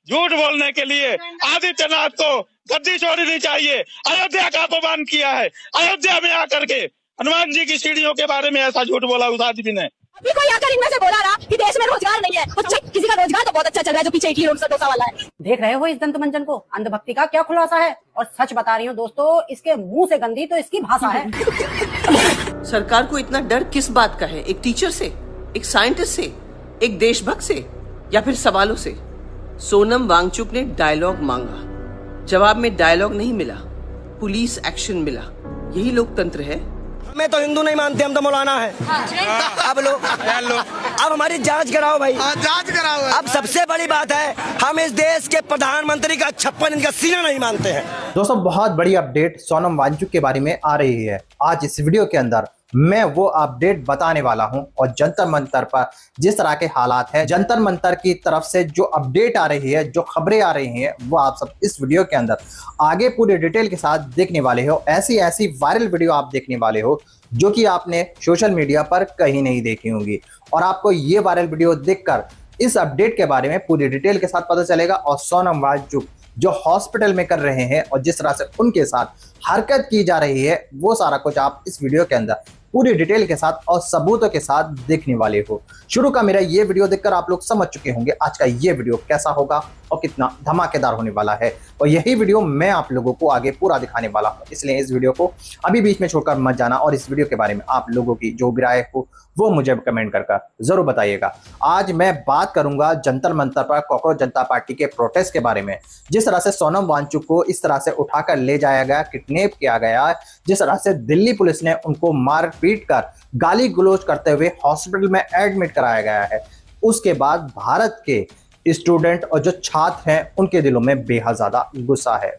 झूठ बोलने के लिए आदित्यनाथ को गद्दी छोड़नी चाहिए। अयोध्या का अपमान किया है। अयोध्या में आकर के हनुमान जी की सीढ़ियों के बारे में ऐसा झूठ बोला उस आदमी ने। अभी कोई आकर इनमें से बोला रहा कि देश में रोजगार नहीं है, तो किसी का रोजगार तो बहुत अच्छा चल रहा है जो पीछे इडली और डोसा वाला है। देख रहे हो इस दंत मंजन को, अंधभक्ति का क्या खुलासा है। और सच बता रही हूँ दोस्तों, इसके मुंह से गंदी तो इसकी भाषा है। सरकार को इतना डर किस बात का है? एक टीचर से, एक साइंटिस्ट से, एक देशभक्त से, या फिर सवालों से? सोनम वांगचुक ने डायलॉग मांगा, जवाब में डायलॉग नहीं मिला, पुलिस एक्शन मिला। यही लोकतंत्र है। मैं तो हिंदू नहीं मानते, हम तो मौलाना है। अब लो अब हमारी जांच कराओ भाई। जांच कराओ। अब सबसे बड़ी बात है, हम इस देश के प्रधानमंत्री का 56 इंच का सीना नहीं मानते हैं। दोस्तों, बहुत बड़ी अपडेट सोनम वांगचुक के बारे में आ रही है। आज इस वीडियो के अंदर मैं वो अपडेट बताने वाला हूं और जंतर मंतर पर जिस तरह के हालात हैं, जंतर मंतर की तरफ से जो अपडेट आ रही है, जो खबरें आ रही हैं, वो आप सब इस वीडियो के अंदर आगे पूरी डिटेल के साथ देखने वाले हो। ऐसी ऐसी वायरल वीडियो आप देखने वाले हो जो कि आपने सोशल मीडिया पर कहीं नहीं देखी होंगी। और आपको ये वायरल वीडियो देखकर इस अपडेट के बारे में पूरी डिटेल के साथ पता चलेगा। और सोनम वांगचुक जो हॉस्पिटल में कर रहे हैं और जिस तरह से उनके साथ हरकत की जा रही है, वो सारा कुछ आप इस वीडियो के अंदर पूरी डिटेल के साथ और सबूतों के साथ देखने वाले हो। शुरू का मेरा ये वीडियो देखकर आप लोग समझ चुके होंगे आज का ये वीडियो कैसा होगा और कितना धमाकेदार होने वाला है। और यही वीडियो मैं आप लोगों को आगे पूरा दिखाने वाला हूं, इसलिए इस वीडियो को अभी बीच में छोड़कर मत जाना। और इस वीडियो के बारे में आप लोगों की जो भी राय हो वो मुझे कमेंट कर जरूर बताइएगा। आज मैं बात करूंगा जंतर मंतर पर कॉकरोच जनता पार्टी के प्रोटेस्ट के बारे में। जिस तरह से सोनम वांगचुक को इस तरह से उठाकर ले जाया गया, किडनैप किया गया, जिस तरह से दिल्ली पुलिस ने उनको मार पीट कर गाली गलौज करते हुए हॉस्पिटल में एडमिट कराया गया है, उसके बाद भारत के स्टूडेंट और जो छात्र हैं उनके दिलों में बेहद ज्यादा गुस्सा है।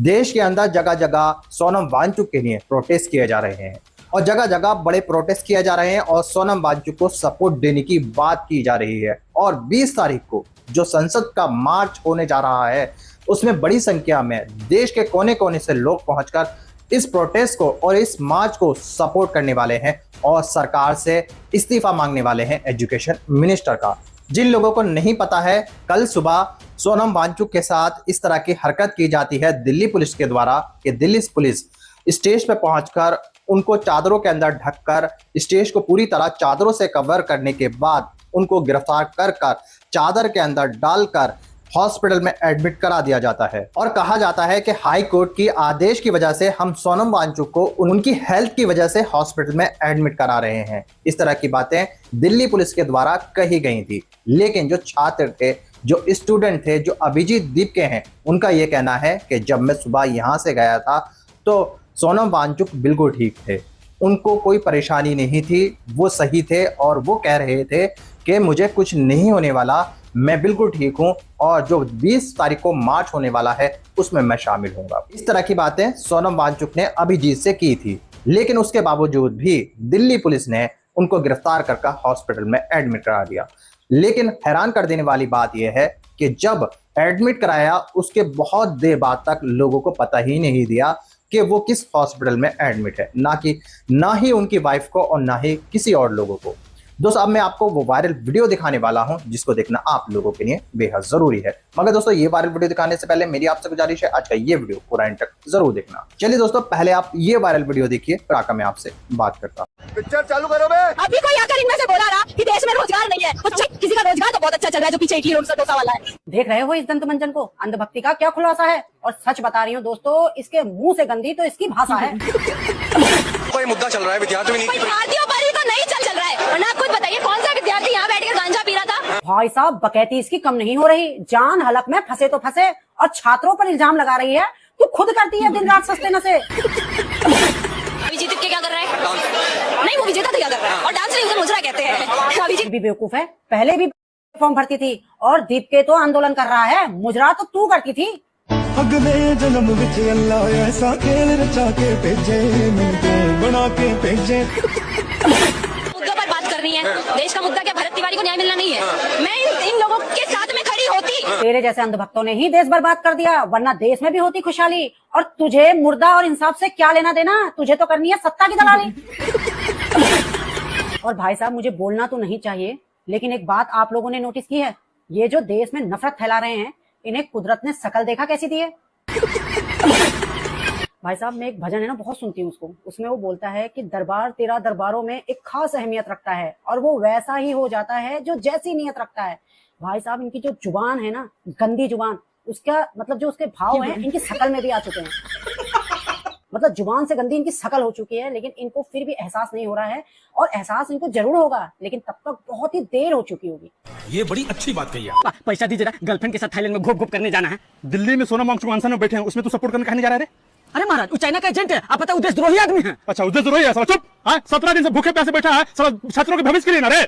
देश के अंदर जगह जगह सोनम वांगचुक के लिए प्रोटेस्ट किए जा रहे हैं और जगह जगह बड़े प्रोटेस्ट किए जा रहे हैं और सोनम वांगचुक को सपोर्ट देने की बात की जा रही है। और 20 तारीख को जो संसद का मार्च होने जा रहा है, उसमें बड़ी संख्या में देश के कोने कोने से लोग पहुंचकर इस प्रोटेस्ट को और इस मार्च को सपोर्ट करने वाले हैं और सरकार से इस्तीफा मांगने वाले हैं एजुकेशन मिनिस्टर का। जिन लोगों को नहीं पता है, कल सुबह सोनम वांगचुक के साथ इस तरह की हरकत की जाती है दिल्ली पुलिस के द्वारा कि दिल्ली पुलिस स्टेज पर पहुंचकर उनको चादरों के अंदर ढककर स्टेज को पूरी तरह चादरों से कवर करने के बाद उनको गिरफ्तार कर चादर के अंदर डालकर हॉस्पिटल में एडमिट करा दिया जाता है। और कहा जाता है कि हाई कोर्ट की आदेश की वजह से हम सोनम वांगचुक को उनकी हेल्थ की वजह से हॉस्पिटल में एडमिट करा रहे हैं। इस तरह की बातें दिल्ली पुलिस के द्वारा कही गई थी। लेकिन जो छात्र थे, जो स्टूडेंट थे, जो अभिजीत दीपके हैं, उनका यह कहना है कि जब मैं सुबह यहां से गया था तो सोनम वांगचुक बिल्कुल ठीक थे, उनको कोई परेशानी नहीं थी, वो सही थे और वो कह रहे थे कि मुझे कुछ नहीं होने वाला, मैं बिल्कुल ठीक हूं और जो 20 तारीख को मार्च होने वाला है उसमें मैं शामिल होऊंगा। इस तरह की बातें सोनम वांगचुक ने अभिजीत से की थी। लेकिन उसके बावजूद भी दिल्ली पुलिस ने उनको गिरफ्तार कर हॉस्पिटल में एडमिट करा दिया। लेकिन हैरान कर देने वाली बात यह है कि जब एडमिट कराया उसके बहुत देर बाद तक लोगों को पता ही नहीं दिया कि वो किस हॉस्पिटल में एडमिट है, ना ही उनकी वाइफ को और ना ही किसी और लोगों को। दोस्तों, अब मैं आपको वो वायरल वीडियो दिखाने वाला हूं जिसको देखना आप लोगों के लिए बेहद जरूरी है। मगर दोस्तों, ये वायरल वीडियो दिखाने से पहले मेरी आपसे गुजारिश है, आज का ये वीडियो पूरा एंड तक जरूर देखना। चलिए दोस्तों, पहले आप ये वायरल वीडियो देखिए, फिर आकर मैं आपसे बात करता हूँ। पिक्चर चालू करो बे। अभी कोई आकर इनमें से बोला रहा कि देश में रोजगार नहीं है, तो किसी का रोजगार तो बहुत अच्छा चल रहा है जो पीछे इडली और डोसा वाला है। देख रहे हो इस दंत मंजन को, अंधभक्ति का क्या खुलासा है। और सच बता रही हूँ दोस्तों, इसके मुंह से गंदी तो इसकी भाषा है। कोई मुद्दा चल रहा है विद्यार्थियों पर ही तो नहीं चल रहा है। और आप खुद बताइए, कौन सा विद्यार्थी यहाँ बैठकर गांजा पी रहा था? भाई साहब, बकैती इसकी कम नहीं हो रही, जान हलक में फंसे तो फंसे और छात्रों पर इल्जाम लगा रही है। तू खुद करती है दिन रात सस्ते नशे। अभिजीत के क्या कर रहा है? नहीं, वो विजेता तो क्या कर रहा है? और डांस नहीं, उसे मुजरा कहते हैं। अभिजीत भी बेवकूफ है, पहले भी फॉर्म भरती थी और दीपके तो आंदोलन कर रहा है, मुजरा तो तू करती थी। अगले जन्म विच अल्लाह ऐसा खेल रचा के भेजे, मिलके बना के भेजे। मुद्दों पर बात करनी है। देश का मुद्दा क्या भरत तिवारी को न्याय मिलना नहीं है? मैं इन लोगों के साथ में खड़ी होती। तेरे जैसे अंधभक्तों ने ही देश बर्बाद कर दिया, वरना देश में भी होती खुशहाली। और तुझे मुर्दा और इंसाफ से क्या लेना देना, तुझे तो करनी है सत्ता की दलाली। और भाई साहब, मुझे बोलना तो नहीं चाहिए, लेकिन एक बात आप लोगों ने नोटिस की है, ये जो देश में नफरत फैला रहे हैं, इन्हें कुदरत ने शकल देखा कैसी दी है। भाई साहब, मैं एक भजन है ना बहुत सुनती हूँ उसको, उसमें वो बोलता है कि दरबार तेरा दरबारों में एक खास अहमियत रखता है और वो वैसा ही हो जाता है जो जैसी नियत रखता है। भाई साहब, इनकी जो जुबान है ना, गंदी जुबान, उसका मतलब जो उसके भाव हैं इनकी शकल में भी आ चुके हैं। मतलब जुबान से गंदी इनकी शकल हो चुकी है, लेकिन इनको फिर भी एहसास नहीं हो रहा है, और एहसास इनको जरूर होगा, लेकिन तब तक बहुत ही देर हो चुकी होगी। ये बड़ी अच्छी बात कही है। पैसा दी जरा, गर्लफ्रेंड के साथ थाईलैंड में घूप घूप करने जाना है। दिल्ली में सोनम वांगचुक आंसर में बैठे हैं, उसमें तू सपोर्ट करने कहने जा रहा है? अरे महाराज, वो चाइना का एजेंट है, आप पता उद्देश्यद्रोही आदमी है। अच्छा, उद्देश्यद्रोही है? चुप। 17 दिन से भूखे प्यासे बैठा है, छात्रों के भविष्य के लिए ना रे।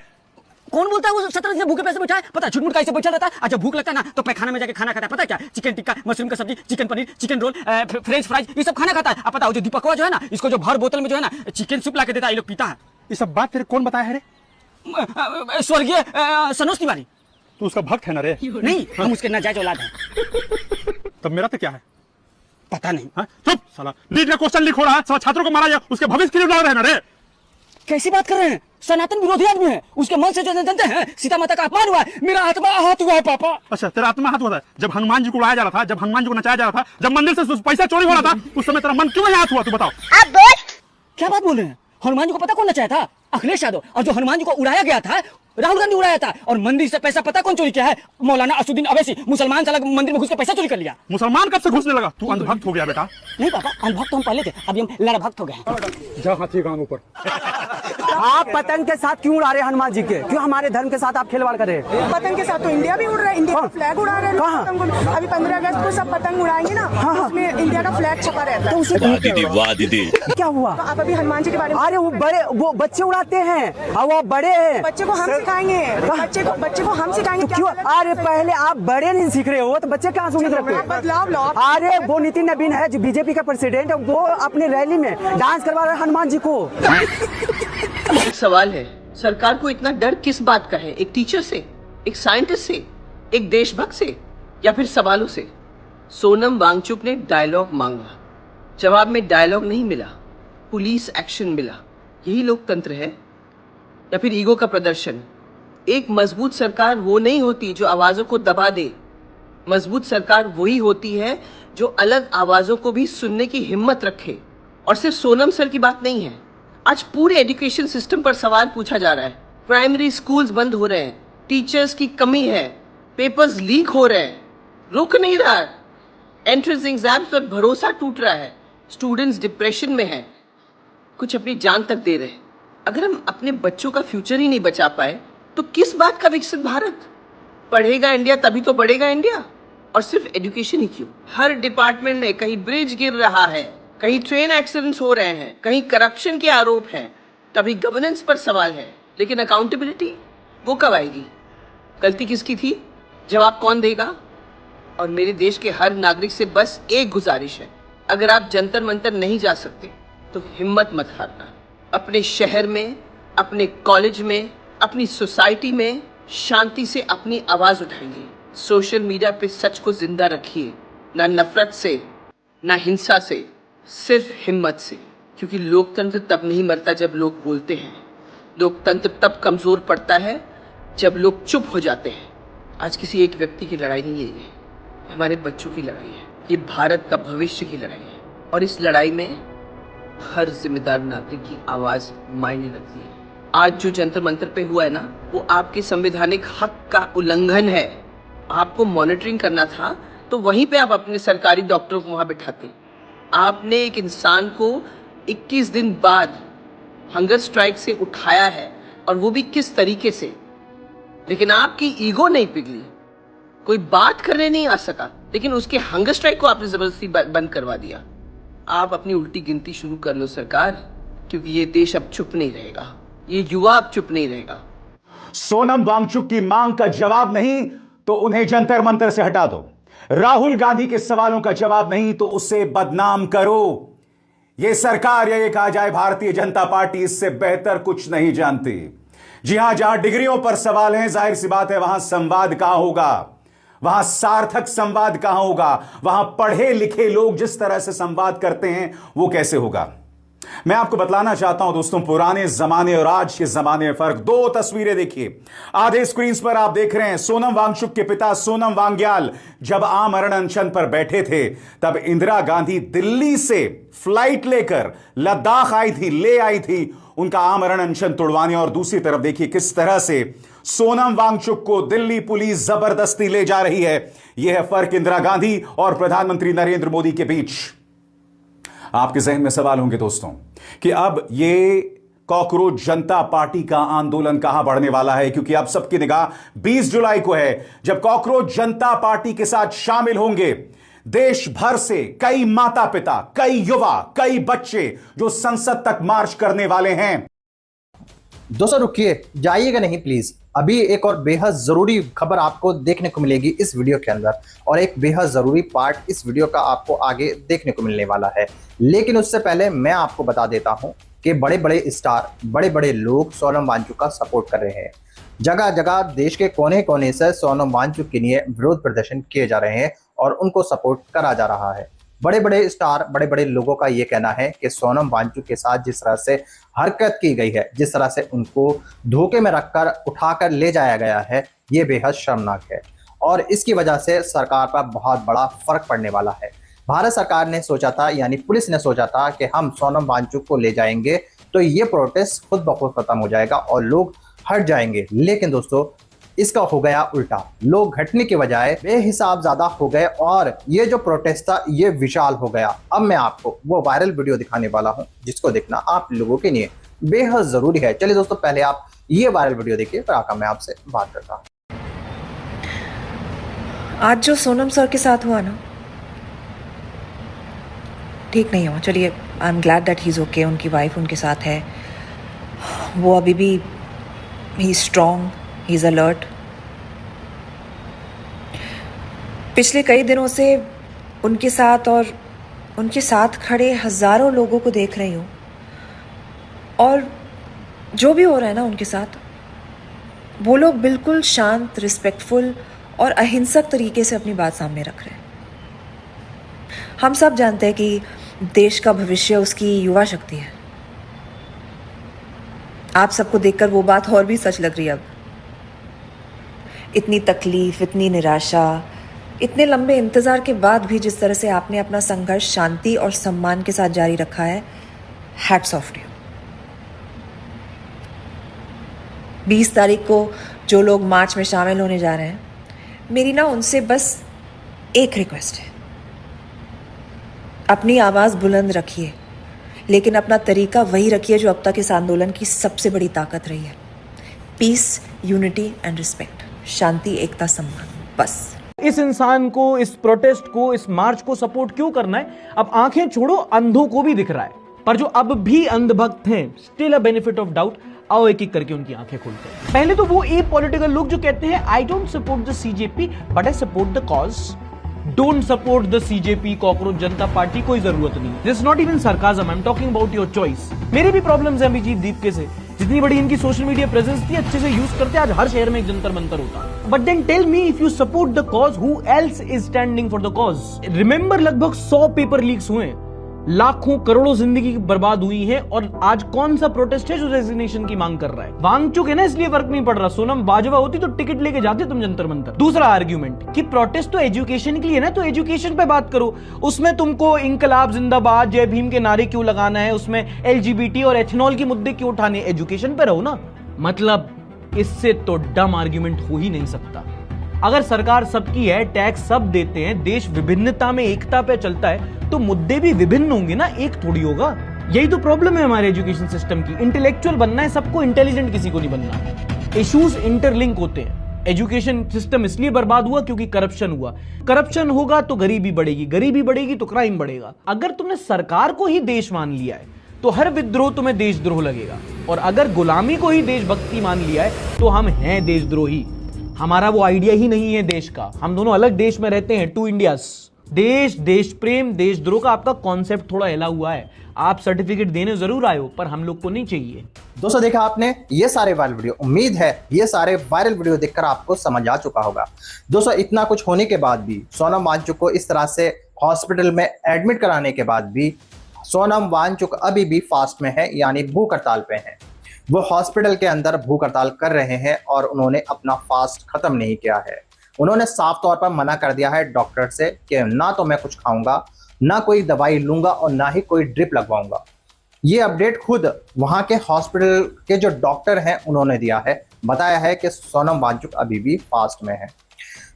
कौन बोलता है वो 17 दिन से भूखे प्यासे बैठा है? पता झुटमुट कैसे बैठा रहता है। अच्छा, भूख लगता है ना तो पैखाना में जाके खाना खाता है, पता है क्या? चिकन टिक्का, मशरूम का सब्जी, chicken paneer, chicken roll, French fries, ये सब खाना खाता है। आप पता हो जो दीपकवा जो है ना, इसको जो भर बोतल में जो है ना चिकन सूप ला के देता है, ये लोग पीता है। ये सब बात तेरे कौन बताया है रे? स्वर्गीय सनोज तिवारी। तू उसका भक्त है ना रे? नहीं, हम उसके नाजायज औलाद हैं। तब मेरा तो क्या है पता नहीं। चुप साला, नीट का क्वेश्चन लीक हो रहा है, सब छात्रों को मारा जाए, उसके भविष्य के लिए लड़ रहे हैं ना रे? कैसी बात कर रहे हैं? सनातन विरोधी आदमी है, उसके मन से जो जानते हैं सीता माता का अपमान हुआ है, मेरा आत्मा आहत हुआ है पापा। अच्छा, तेरा आत्मा आहत हुआ था जब हनुमान जी को उड़ाया जा रहा था, जब हनुमान जी को नचाया जा रहा था, जब मंदिर से पैसा चोरी हो रहा था, उस समय तेरा मन क्यों नहीं आहत हुआ? तू बताओ। क्या बात बोल रहे हैं? हनुमान जी को पता कौन नचाया था? अखिलेश यादव। और जो हनुमान जी को उड़ाया गया था, राहुल गांधी उड़ाया था। और मंदिर से पैसा पता कौन चोरी किया है? मौलाना असुद्दीन अवैसी। मुसलमान साला मंदिर में घुस के पैसा चोरी कर लिया। मुसलमान कब से घुसने लगा? तू अंधभक्त हो गया बेटा। नहीं पापा, अंधभक्त तो हम पहले थे, अभी हम लड़भक्त हो गए। जा हाथी गांव ऊपर। आप पतंग के साथ क्यों उड़ा रहे हैं हनुमान जी के? क्यों हमारे धर्म के साथ आप खिलवाड़ कर रहे हैं? पतंग के साथ तो इंडिया भी उड़ रहा है, इंडिया का फ्लैग उड़ा रहे हैं। कहाँ? अभी 15 अगस्त को सब पतंग उड़ाएंगे ना, उसमें इंडिया का फ्लैग छपा रहता है। वाह दीदी, क्या हुआ? तो आप अभी हनुमान जी के बारे में, अरे वो बच्चे उड़ाते हैं और वो बड़े हैं। बच्चे को हम सिखाएंगे, बच्चे को हम सिखाएंगे। तो क्यों? अरे पहले आप बड़े नहीं सीख रहे हो तो बच्चे कहाँ सुन रहे हो? बदलाव लाओ। अरे वो नितिन नवीन है जो बीजेपी का प्रेसिडेंट है, वो अपने रैली में डांस करवा रहे हैं हनुमान जी को। एक सवाल है, सरकार को इतना डर किस बात का है? एक टीचर से, एक साइंटिस्ट से, एक देशभक्त से, या फिर सवालों से? सोनम वांगचुक ने डायलॉग मांगा, जवाब में डायलॉग नहीं मिला, पुलिस एक्शन मिला। यही लोकतंत्र है या फिर ईगो का प्रदर्शन? एक मजबूत सरकार वो नहीं होती जो आवाजों को दबा दे। मजबूत सरकार वही होती है जो अलग आवाजों को भी सुनने की हिम्मत रखे। और सिर्फ सोनम सर की बात नहीं है, आज पूरे एजुकेशन सिस्टम पर सवाल पूछा जा रहा है। प्राइमरी स्कूल्स बंद हो रहे हैं, टीचर्स की कमी है, पेपर्स लीक हो रहे हैं, रुक नहीं रहा है। एंट्रेंस एग्जाम्स पर भरोसा टूट रहा है, स्टूडेंट्स डिप्रेशन में हैं, कुछ अपनी जान तक दे रहे हैं। अगर हम अपने बच्चों का फ्यूचर ही नहीं बचा पाए तो किस बात का विकसित भारत? पढ़ेगा इंडिया तभी तो बढ़ेगा इंडिया। और सिर्फ एजुकेशन ही क्यों, हर डिपार्टमेंट में कहीं ब्रिज गिर रहा है, कहीं ट्रेन एक्सीडेंट्स हो रहे हैं, कहीं करप्शन के आरोप हैं, कभी गवर्नेंस पर सवाल है। लेकिन अकाउंटेबिलिटी वो कब आएगी? गलती किसकी थी? जवाब कौन देगा? और मेरे देश के हर नागरिक से बस एक गुजारिश है, अगर आप जंतर मंतर नहीं जा सकते तो हिम्मत मत हारना। अपने शहर में, अपने कॉलेज में, अपनी सोसाइटी में शांति से अपनी आवाज उठाइए। सोशल मीडिया पे सच को जिंदा रखिए, ना नफरत से, ना हिंसा से, सिर्फ हिम्मत से। क्योंकि लोकतंत्र तब नहीं मरता जब लोग बोलते हैं, लोकतंत्र तब कमजोर पड़ता है जब लोग चुप हो जाते हैं। आज किसी एक व्यक्ति की लड़ाई नहीं है, ये हमारे बच्चों की लड़ाई है, ये भारत का भविष्य की लड़ाई है। और इस लड़ाई में हर जिम्मेदार नागरिक की आवाज मायने रखती है। आज जो जंतर मंतर पे हुआ है ना, वो आपके संवैधानिक हक का उल्लंघन है। आपको मॉनिटरिंग करना था तो वहीं पे आप अपने सरकारी डॉक्टरों को वहां बिठाते। आपने एक इंसान को 21 दिन बाद हंगर स्ट्राइक से उठाया है, और वो भी किस तरीके से। लेकिन आपकी ईगो नहीं पिघली, कोई बात करने नहीं आ सका, लेकिन उसके हंगर स्ट्राइक को आपने जबरदस्ती बंद करवा दिया। आप अपनी उल्टी गिनती शुरू कर लो सरकार, क्योंकि ये देश अब चुप नहीं रहेगा, ये युवा अब चुप नहीं रहेगा। सोनम वांगचुक की मांग का जवाब नहीं तो उन्हें जंतर मंतर से हटा दो। राहुल गांधी के सवालों का जवाब नहीं तो उसे बदनाम करो। यह सरकार या ये कहा जाए भारतीय जनता पार्टी इससे बेहतर कुछ नहीं जानती। जी हां, जहां डिग्रियों पर सवाल हैं, जाहिर सी बात है वहां संवाद कहां होगा, वहां सार्थक संवाद कहां होगा, वहां पढ़े लिखे लोग जिस तरह से संवाद करते हैं वो कैसे होगा। मैं आपको बतलाना चाहता हूं दोस्तों, पुराने जमाने और आज के जमाने में फर्क। दो तस्वीरें देखिए, आधे स्क्रीन पर आप देख रहे हैं सोनम वांगचुक के पिता सोनम वांग्याल जब आमरण अनशन पर बैठे थे, तब इंदिरा गांधी दिल्ली से फ्लाइट लेकर लद्दाख ले आई थी उनका आमरण अनशन तोड़वाने। और दूसरी तरफ देखिए किस तरह से सोनम वांगचुक को दिल्ली पुलिस जबरदस्ती ले जा रही है। यह है फर्क इंदिरा गांधी और प्रधानमंत्री नरेंद्र मोदी के बीच। आपके जहन में सवाल होंगे दोस्तों कि अब ये कॉकरोच जनता पार्टी का आंदोलन कहां बढ़ने वाला है, क्योंकि अब सबकी निगाह 20 जुलाई को है, जब कॉकरोच जनता पार्टी के साथ शामिल होंगे देश भर से कई माता पिता, कई युवा, कई बच्चे जो संसद तक मार्च करने वाले हैं। दोस्तों रुकिए, जाइएगा नहीं प्लीज। अभी एक और बेहद जरूरी खबर आपको देखने को मिलेगी इस वीडियो के अंदर, और एक बेहद जरूरी पार्ट इस वीडियो का आपको आगे देखने को मिलने वाला है। लेकिन उससे पहले मैं आपको बता देता हूं कि बड़े बड़े स्टार, बड़े बड़े लोग सोनम वांगचुक का सपोर्ट कर रहे हैं। जगह जगह देश के कोने कोने से सोनम वांगचुक के लिए विरोध प्रदर्शन किए जा रहे हैं और उनको सपोर्ट करा जा रहा है। बड़े बड़े स्टार, बड़े बड़े लोगों का ये कहना है कि सोनम वांगचुक के साथ जिस तरह से हरकत की गई है, जिस तरह से उनको धोखे में रखकर उठाकर ले जाया गया है, ये बेहद शर्मनाक है और इसकी वजह से सरकार पर बहुत बड़ा फर्क पड़ने वाला है। भारत सरकार ने सोचा था, यानी पुलिस ने सोचा था कि हम सोनम वांगचुक को ले जाएंगे तो ये प्रोटेस्ट खुद ब खुद खत्म हो जाएगा और लोग हट जाएंगे। लेकिन दोस्तों इसका हो गया उल्टा, लोग घटने के बजाय बेहिसाब ज्यादा हो गए और ये जो प्रोटेस्ट था ये विशाल हो गया। अब मैं आपको वो वायरल वीडियो दिखाने वाला हूं जिसको देखना आप लोगों के लिए बेहद जरूरी है। चलिए दोस्तों, पहले आप ये वायरल वीडियो देखिए, फिर आकर मैं आपसे बात करता हूं। आज जो सोनम सर के साथ हुआ ना, ठीक नहीं हुआ। चलिए, I am glad that he is okay, उनकी वाइफ उनके साथ है, वो अभी भी ही स्ट्रॉन्ग, ही इज अलर्ट। पिछले कई दिनों से उनके साथ और उनके साथ खड़े हजारों लोगों को देख रही हूँ, और जो भी हो रहा है ना उनके साथ, वो लोग बिल्कुल शांत, रिस्पेक्टफुल और अहिंसक तरीके से अपनी बात सामने रख रहे हैं। हम सब जानते हैं कि देश का भविष्य उसकी युवा शक्ति है। आप सबको देखकर वो बात और भी सच लग रही है। अब इतनी तकलीफ, इतनी निराशा, इतने लंबे इंतजार के बाद भी जिस तरह से आपने अपना संघर्ष शांति और सम्मान के साथ जारी रखा है, हैट्स ऑफ टू यू। 20 तारीख को जो लोग मार्च में शामिल होने जा रहे हैं, मेरी ना उनसे बस एक रिक्वेस्ट है, अपनी आवाज़ बुलंद रखिए, लेकिन अपना तरीका वही रखिए जो अब तक इस आंदोलन की सबसे बड़ी ताकत रही है। पीस, यूनिटी एंड रिस्पेक्ट, शांति, एकता, सम्मान, बस। इस इंसान को, इस प्रोटेस्ट को, इस मार्च को सपोर्ट क्यों करना है? अब आंखें छोड़ो, अंधों को भी दिख रहा है, पर जो अब भी अंधभक्त हैं, still a benefit of doubt. आओ एक एक करके उनकी आंखें खोलते हैं। पहले तो वो ए पॉलिटिकल लोग जो कहते हैं I don't support the CJP but I support the cause. Don't support the CJP, cockroach Janata party, कोई जरूरत नहीं। This not even sarcasm, I am talking about your choice. मेरे भी प्रॉब्लम्स हैं अभिजीत दीपके से, जितनी बड़ी इनकी सोशल मीडिया प्रेजेंस थी, अच्छे से यूज करते, आज हर शहर में एक जंतर मंतर होता। But then tell me, if you support the cause, who else is standing for the cause? Remember, लगभग 100 पेपर लीक्स हुए, लाखों करोड़ों जिंदगी बर्बाद हुई है, और आज कौन सा प्रोटेस्ट है जो रेजिग्नेशन की मांग कर रहा है? वांगचुक है ना, इसलिए फर्क नहीं पड़ रहा। सोनम बाजवा होती तो टिकट लेके जाते तुम जंतर मंतर। दूसरा आर्ग्यूमेंट कि प्रोटेस्ट तो एजुकेशन के लिए ना, तो एजुकेशन पे बात करो। उसमें तुमको इंकलाब जिंदाबाद, जय भीम के नारे क्यों लगाना है? उसमें एलजीबीटी और एथेनॉल के मुद्दे क्यों उठाने? एजुकेशन पे रहो ना। मतलब इससे तो डम आर्ग्यूमेंट हो ही नहीं सकता। अगर सरकार सबकी है, टैक्स सब देते हैं, देश विभिन्नता में एकता पे चलता है, तो मुद्दे भी विभिन्न होंगे ना, एक थोड़ी होगा। यही तो प्रॉब्लम है हमारे एजुकेशन सिस्टम की। इंटेलेक्चुअल बनना है सबको, इंटेलिजेंट किसी को नहीं बनना। इश्यूज इंटरलिंक होते हैं। एजुकेशन सिस्टम इसलिए बर्बाद हुआ क्योंकि करप्शन हुआ। करप्शन होगा तो गरीबी बढ़ेगी, गरीबी बढ़ेगी तो क्राइम बढ़ेगा। अगर तुमने सरकार को ही देश मान लिया है तो हर विद्रोह तुम्हें देशद्रोह लगेगा, और अगर गुलामी को ही देशभक्ति मान लिया है तो हम हैं देशद्रोही। हमारा वो आइडिया ही नहीं है देश का। हम दोनों अलग देश में रहते हैं, टू इंडियाज। देश, देश प्रेम, देशद्रोह का आपका कॉन्सेप्ट थोड़ा हिला हुआ है। आप सर्टिफिकेट देने जरूर आए हो, पर हम लोग को नहीं चाहिए। दोस्तों देखा आपने ये सारे वायरल वीडियो, उम्मीद है ये सारे वायरल वीडियो देखकर आपको समझ आ चुका होगा। दोस्तों इतना कुछ होने के बाद भी, सोनम वांगचुक को इस तरह से हॉस्पिटल में एडमिट कराने के बाद भी सोनम वांगचुक अभी भी फास्ट में है, यानी भूख हड़ताल पे हैं। वो हॉस्पिटल के अंदर भूख हड़ताल कर रहे हैं और उन्होंने अपना फास्ट खत्म नहीं किया है। उन्होंने साफ तौर पर मना कर दिया है डॉक्टर से कि ना तो मैं कुछ खाऊंगा, ना कोई दवाई लूंगा और ना ही कोई ड्रिप लगवाऊंगा। ये अपडेट खुद वहां के हॉस्पिटल के जो डॉक्टर हैं उन्होंने दिया है। बताया है कि सोनम वांगचुक अभी भी फास्ट में है।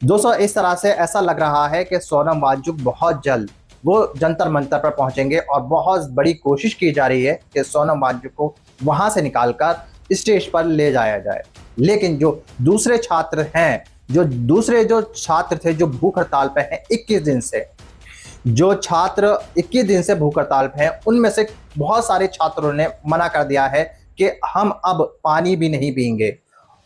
दोस्तों, इस तरह से ऐसा लग रहा है कि सोनम वांगचुक बहुत जल्द वो जंतर मंतर पर पहुंचेंगे और बहुत बड़ी कोशिश की जा रही है कि सोनम वांगचुक को वहां से निकालकर स्टेज पर ले जाया जाए। लेकिन जो दूसरे छात्र हैं, जो छात्र थे जो भूख हड़ताल पे हैं 21 दिन से, जो छात्र 21 दिन से भूख हड़ताल पे हैं, उनमें से बहुत सारे छात्रों ने मना कर दिया है कि हम अब पानी भी नहीं पिएंगे।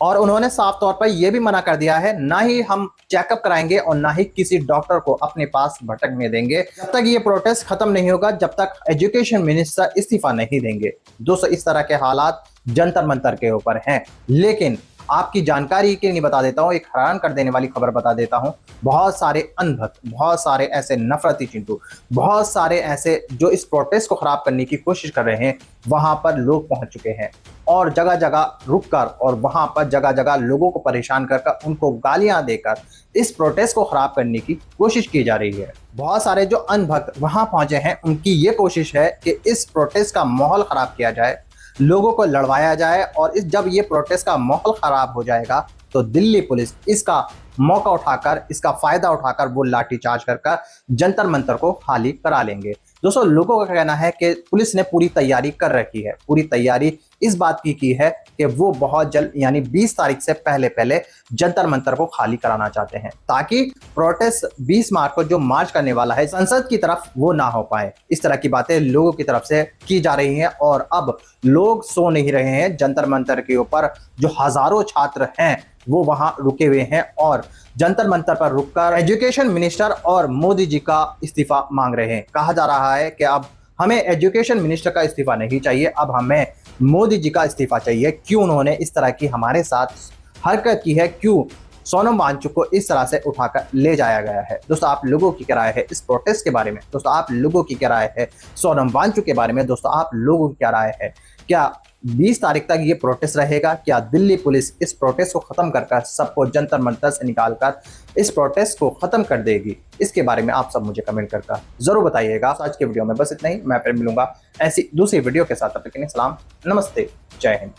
और उन्होंने साफ तौर पर यह भी मना कर दिया है, ना ही हम चेकअप कराएंगे और ना ही किसी डॉक्टर को अपने पास भटकने देंगे जब तक ये प्रोटेस्ट खत्म नहीं होगा, जब तक एजुकेशन मिनिस्टर इस्तीफा नहीं देंगे। दोस्तों, इस तरह के हालात जंतर मंतर के ऊपर हैं। लेकिन आपकी जानकारी के लिए बता देता हूं, एक हैरान कर देने वाली खबर बता देता हूं। बहुत सारे अनभक्त, बहुत सारे ऐसे नफरती चिंटू, बहुत सारे ऐसे जो इस प्रोटेस्ट को खराब करने की कोशिश कर रहे हैं, वहां पर लोग पहुंच चुके हैं और जगह जगह रुककर और वहां पर जगह जगह लोगों को परेशान कर उनको गालियां देकर इस प्रोटेस्ट को खराब करने की कोशिश की जा रही है। बहुत सारे जो अनभक्त वहां पहुंचे हैं, उनकी ये कोशिश है कि इस प्रोटेस्ट का माहौल खराब किया जाए, लोगों को लड़वाया जाए और जब ये प्रोटेस्ट का माहौल खराब हो जाएगा तो दिल्ली पुलिस इसका मौका उठाकर, इसका फायदा उठाकर वो लाठीचार्ज कर जंतर मंतर को खाली करा लेंगे। दोस्तों, लोगों का कहना है कि पुलिस ने पूरी तैयारी कर रखी है। पूरी तैयारी इस बात की है कि वो बहुत जल्द यानी 20 तारीख से पहले जंतर मंतर को खाली कराना चाहते हैं, ताकि प्रोटेस्ट 20 मार्च को जो मार्च करने वाला है संसद की तरफ वो ना हो पाए। इस तरह की बातें लोगों की तरफ से की जा रही हैं और अब लोग सो नहीं रहे हैं। जंतर मंतर के ऊपर जो हजारों छात्र हैं वो वहां रुके हुए हैं और जंतर मंतर पर रुककर एजुकेशन मिनिस्टर और मोदी जी का इस्तीफा मांग रहे हैं। कहा जा रहा है कि अब हमें एजुकेशन मिनिस्टर का इस्तीफा नहीं चाहिए, अब हमें मोदी जी का इस्तीफा चाहिए। क्यों उन्होंने इस तरह की हमारे साथ हरकत की है, क्यों सोनम वांगचुक को इस तरह से उठाकर ले जाया गया है। दोस्तों, आप लोगों की क्या राय है इस प्रोटेस्ट के बारे में? दोस्तों, आप लोगों की क्या राय है सोनम वांगचुक के बारे में? दोस्तों, आप लोगों की क्या राय है? क्या 20 तारीख तक ये प्रोटेस्ट रहेगा? क्या दिल्ली पुलिस इस प्रोटेस्ट को खत्म कर सबको जंतर मंतर से निकालकर इस प्रोटेस्ट को खत्म कर देगी? इसके बारे में आप सब मुझे कमेंट करके जरूर बताइएगा। आज के वीडियो में बस इतना ही। मैं फिर मिलूंगा ऐसी दूसरी वीडियो के साथ। तब तक के लिए सलाम, नमस्ते, जय हिंद।